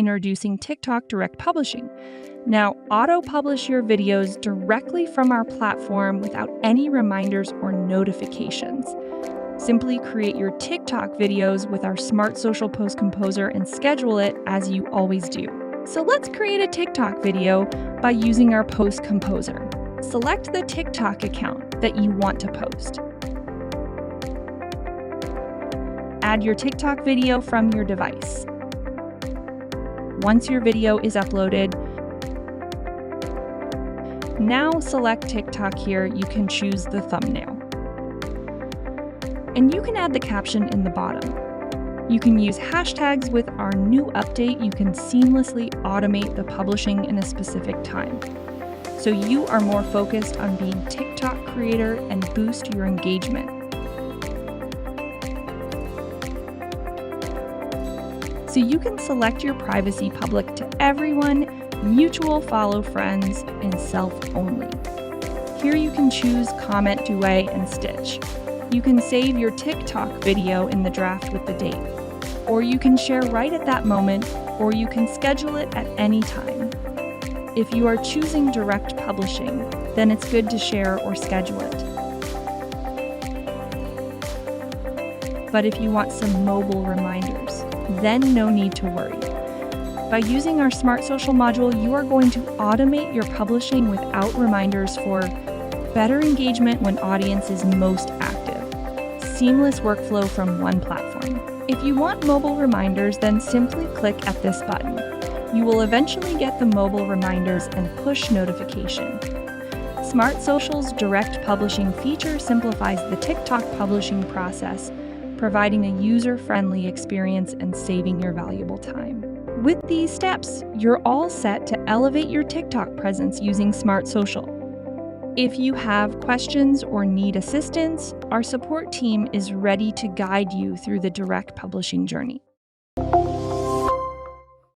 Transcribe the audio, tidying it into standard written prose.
introducing TikTok Direct Publishing. Now, auto-publish your videos directly from our platform without any reminders or notifications. Simply create your TikTok videos with our Smart Social Post Composer and schedule it as you always do. So let's create a TikTok video by using our Post Composer. Select the TikTok account that you want to post. Add your TikTok video from your device. Once your video is uploaded, now select TikTok here. You can choose the thumbnail. And you can add the caption in the bottom. You can use hashtags. With our new update, you can seamlessly automate the publishing in a specific time. So you are more focused on being TikTok creator and boost your engagement. So you can select your privacy public to everyone, mutual follow friends, and self only. Here you can choose comment, duet, and stitch. You can save your TikTok video in the draft with the date, or you can share right at that moment, or you can schedule it at any time. If you are choosing direct publishing, then it's good to share or schedule it. But if you want some mobile reminders, then no need to worry. By using our Smart Social module, you are going to automate your publishing without reminders for better engagement when audience is most active. Seamless workflow from one platform. If you want mobile reminders, then simply click at this button. You will eventually get the mobile reminders and push notification. Smart Social's direct publishing feature simplifies the TikTok publishing process, providing a user-friendly experience and saving your valuable time. With these steps, you're all set to elevate your TikTok presence using Smart Social. If you have questions or need assistance, our support team is ready to guide you through the direct publishing journey.